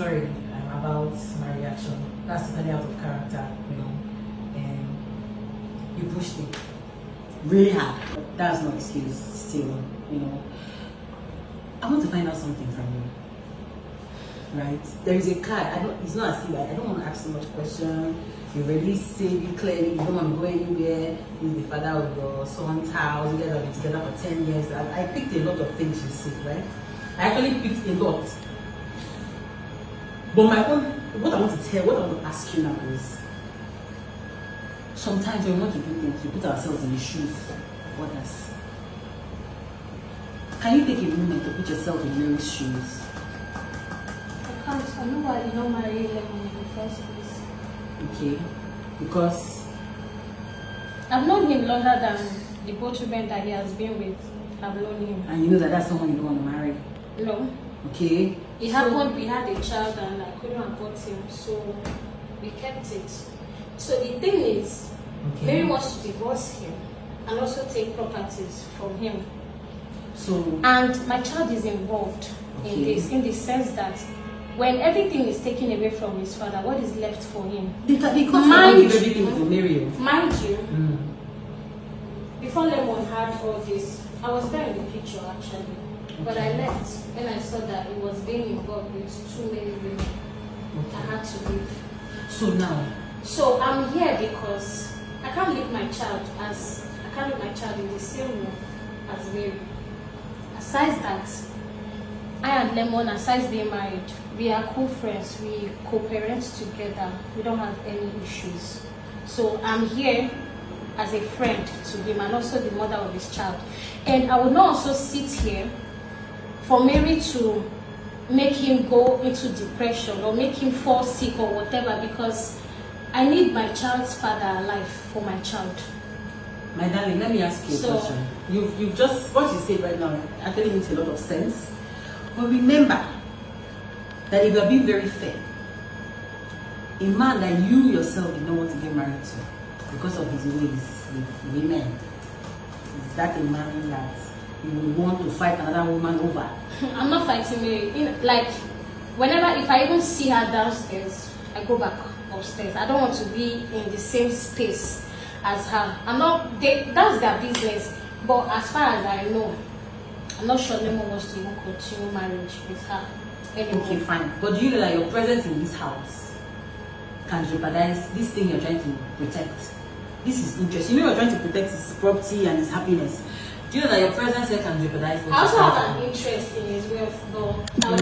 sorry about my reaction. That's totally out of character, and you pushed it. Really hard. But that's no excuse still, I want to find out something from you. Right? There is a card. It's not as if I don't want to ask so much questions. You already say it clearly, you don't want to go anywhere. He's the father of your son's house, you guys have been together for 10 years. I picked a lot of things you said, right? I actually picked a lot. But what I want to ask you now is, sometimes when we want to do things, we put ourselves in the shoes of others. Can you take a moment to put yourself in Mary's shoes? I can't. I know why you don't marry Lemon in the first place. Okay, because I've known him longer than the both women that he has been with. I've known him. and you know that that's someone you don't want to marry. No. Okay. It happened, we had a child and I couldn't afford him, so we kept it. So the thing is, Mary wants to divorce him and also take properties from him. So And my child is involved in this, in the sense that when everything is taken away from his father, what is left for him? because I don't give everything to Mary. Mind you, before Lemon had all this, I was there in the picture actually. But I left when I saw that it was being involved with too many women. I had to leave. So now, So I'm here because I can't leave my child in the same room as Mary. Aside that, I and Lemon, aside being married, we are cool friends. We co-parent together. We don't have any issues. So I'm here as a friend to him and also the mother of his child. And I would not also sit here for Mary to make him go into depression or make him fall sick or whatever, because I need my child's father alive for my child. my darling, let me ask you a question. You've just, what you said right now actually makes a lot of sense. But remember that if you are being very fair, a man that you yourself did not want to get married to because of his ways with women, is that a man that you would want to fight another woman over? I'm not fighting Mary. Like, whenever, if I even see her downstairs, I go back upstairs. I don't want to be in the same space as her. That's their business. But as far as I know, I'm not sure Lemon wants to even continue marriage with her anymore. Okay, fine. But do you know that your presence in this house can jeopardize this thing you're trying to protect? This is interest. You know you're trying to protect his property and his happiness. Do you know that your presence here can jeopardize what I also you're have an interest in his wealth, but I'll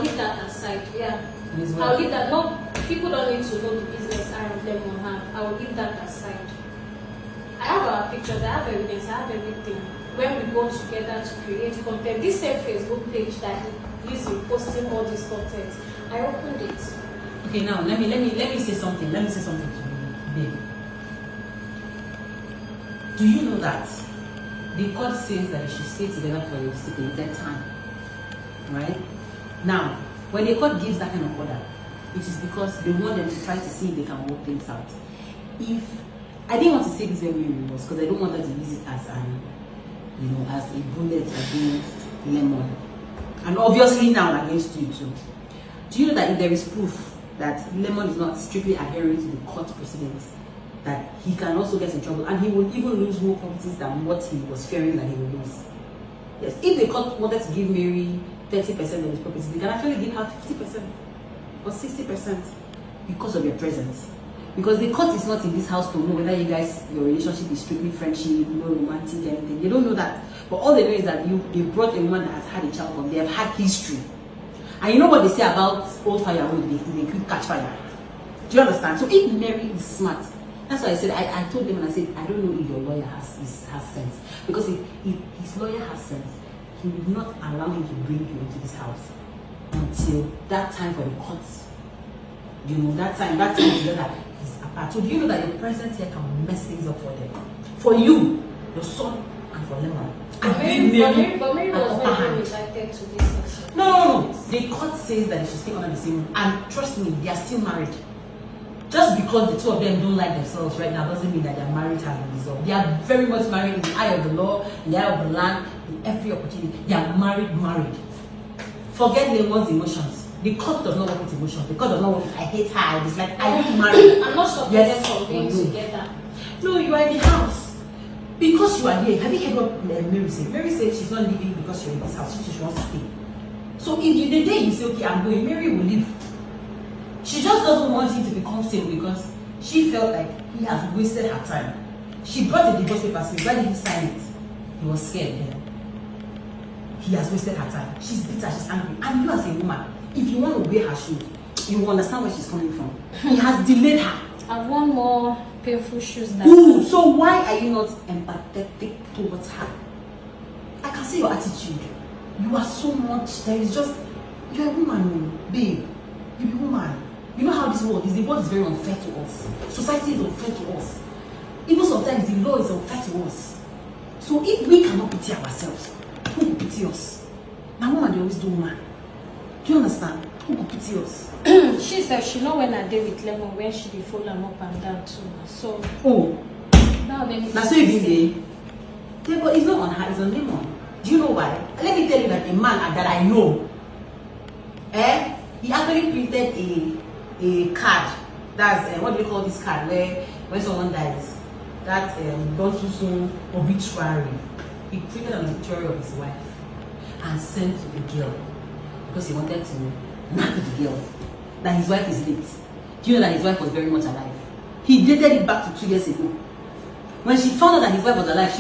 leave that aside. Yeah. I'll leave that. No, people don't need to know the business I and Lemon have. I will leave that aside. I have our pictures, I have evidence, I have everything. When we go together to create content, this same Facebook page that he used in posting all this content, I opened it. Okay, now let me say something. Let me say something to you, baby. Do you know that the court says that they should stay together for a stipulated time? Right? Now, when the court gives that kind of order, it is because they want them to try to see if they can work things out. If I didn't want to say this very reverse because I don't want them to use it as as a bullet against Lemon, and obviously now against you too. Do you know that if there is proof that Lemon is not strictly adhering to the court proceedings, that he can also get in trouble and he will even lose more properties than what he was fearing that he would lose? Yes, if the court wanted to give Mary 30% of his properties, they can actually give her 50% or 60% because of your presence. Because the court is not in this house to know whether you guys, your relationship is strictly friendship, no romantic, anything. They don't know that. But all they know is that they brought a woman that has had a child from, they have had history. And you know what they say about old firewood, they could catch fire. Do you understand? So if Mary is smart, that's why I said, I told them and I said, I don't know if your lawyer has sense. Because if his lawyer has sense, he will not allow him to bring you into this house until that time for the courts. That time together is apart. So do you know that your presence here can mess things up for them? For you, your son, and for Lemon. But Mary was not even invited to this. No. The court says that they should stay under the same room. And trust me, they are still married. Just because the two of them don't like themselves right now doesn't mean that their marriage has been dissolved. They are very much married in the eye of the law, in the eye of the land, in every opportunity. They are married. Forget Lemon's emotions. The court does not work with emotion. The court does not work with I hate her. It's like I didn't marry. I'm not stopping them from being together. No, you are in the house. Because you are here. Have you heard what Mary said? Mary said she's not leaving because you're in this house. She wants to stay. So if the day you say, okay, I'm going, Mary will leave. She just doesn't want him to be comfortable because she felt like he has wasted her time. She brought the divorce papers. Why did he sign it? He was scared then. He has wasted her time. She's bitter, she's angry. And you as a woman, if you want to wear her shoes, you will understand where she's coming from. He has delayed her. I've worn more painful shoes than Ooh, so why are you not empathetic towards her? I can see your attitude. You are so much, there is just, you're a woman, babe. You're a woman. You know how this world is. The world is very unfair to us. Society is unfair to us. Even sometimes the law is unfair to us. So if we cannot pity ourselves, who will pity us? My woman, they always do woman. Do you understand? Who will pity us? She said she know when I did with Lemon when she be full and up and down too. So now then Now so you be there, but it's not on her, it's on Lemon. Do you know why? Let me tell you that a man that I know, he actually printed a card. That's what do you call this card? Where when someone dies, that gone too soon obituary. He printed an obituary of his wife and sent to the girl because he wanted to nag the girl that his wife is late. Do you know that his wife was very much alive? He dated it back to 2 years ago. When she found out that his wife was alive,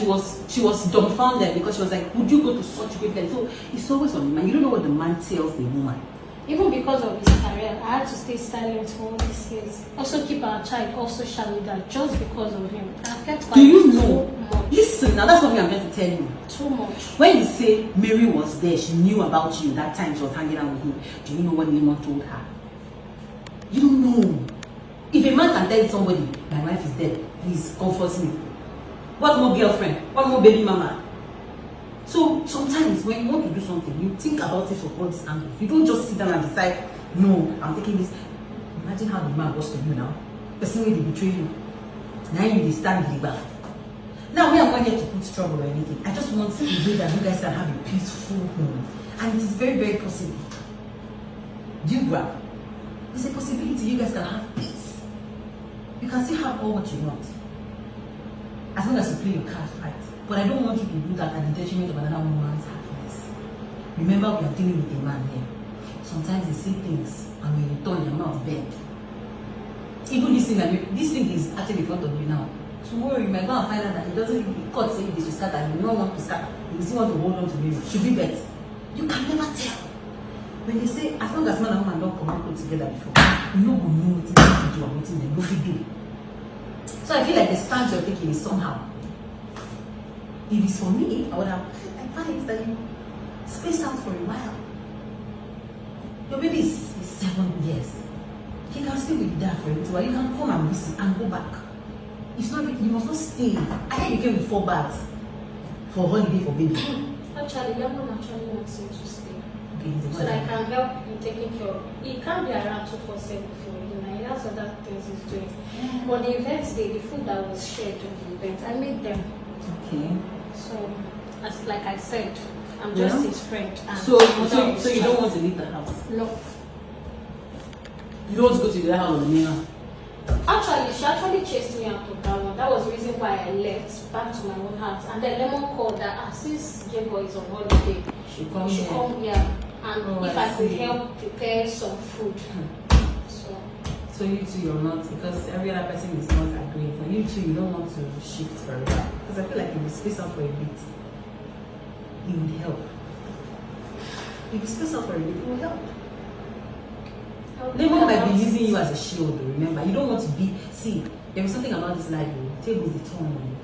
she was dumbfounded because she was like, would you go to such great lengths? So it's always on the man. You don't know what the man tells the woman. Even because of his career, I had to stay silent for all these years. Also keep our child also shallow that just because of him. I kept Do you know? Much. Listen, now that's what I'm trying to tell you. Too much. When you say Mary was there, she knew about you that time she was hanging out with him. Do you know what Lemon told her? You don't know. If a man can tell somebody, my wife is dead, please comfort me. What more girlfriend? What more baby mama? So sometimes when you want to do something, you think about it from all these angles. You don't just sit down and decide, no, I'm taking this. Imagine how the man was to you now. Personally, they betray you. Now you stand in the back. Now we are not here to put trouble or anything. I just want to way that you guys can have a peaceful home. And it is very, very possible. Do you grab? There's a possibility you guys can have peace. You can still have all what you want. As long as you play your cards right. But I don't want you to do that at the detriment of another woman's happiness. Remember, we are dealing with a man here. Sometimes they say things and when you turn your mouth bend. Even this thing is actually in front of you now. Tomorrow you might go and find out that it doesn't the court say this will start and you don't want to start. You still want to hold on to me. Should be bet. You can never tell. When they say as long as man and woman don't come and put together before, you know who know what to do and what they no fit do. So I feel like the stance you're taking is somehow. If it's for me, I would have advised that you space out for a while. Your baby is 7 years. He can stay with dad for a little while. You can come and visit and go back. It's not you must not stay. I heard you came with 4 bags for holiday for baby. Actually, Lemon actually wants him to stay. Okay, So that I can help in taking care of. He can't be around 247 for him. He has other things he's doing. But the event day, the food that was shared during the event, I made them. Okay. So, as like I said, I'm just his friend. And So you don't want to leave the house? No. You don't want to go to the house of the mayor? Actually, she actually chased me out of that one. That was the reason why I left back to my own house. And then Lemon called that since J-Boy is on holiday, she come here. And if I could help prepare some food. So you two, you're not, because every other person is not agreeing. For you two, you don't want to shift for a while. Because I feel like if you space out for a bit, it would help. If you space out for a bit, it will help. Lemon might be using you as a shield, remember. You don't want to be, see, there is something about this life, tables the turn.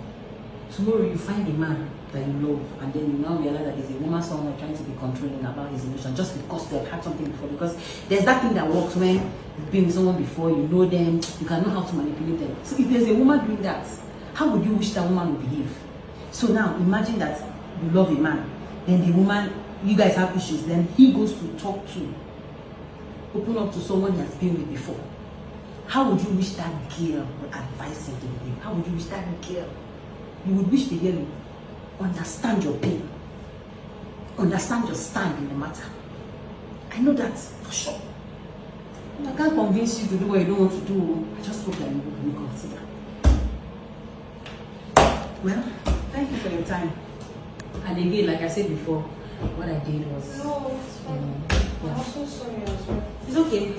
Tomorrow you find a man that you love, and then you now realize that there's a woman somewhere trying to be controlling about his emotion just because they've had something before. Because there's that thing that works when you've been with someone before, you know them, you can know how to manipulate them. So if there's a woman doing that, how would you wish that woman would behave? So now imagine that you love a man, then the woman, you guys have issues, then he goes to talk to, open up to someone he has been with before. How would you wish that girl would advise him to behave? How would you wish that girl? You would wish the girl would understand your pain, understand your stand in the matter. I know that for sure. I can't convince you to do what you don't want to do. I just hope that you will reconsider. Well, thank you for your time. And again, like I said before, what I did was... No, it's fine. Yeah. I'm so sorry as well. It's okay.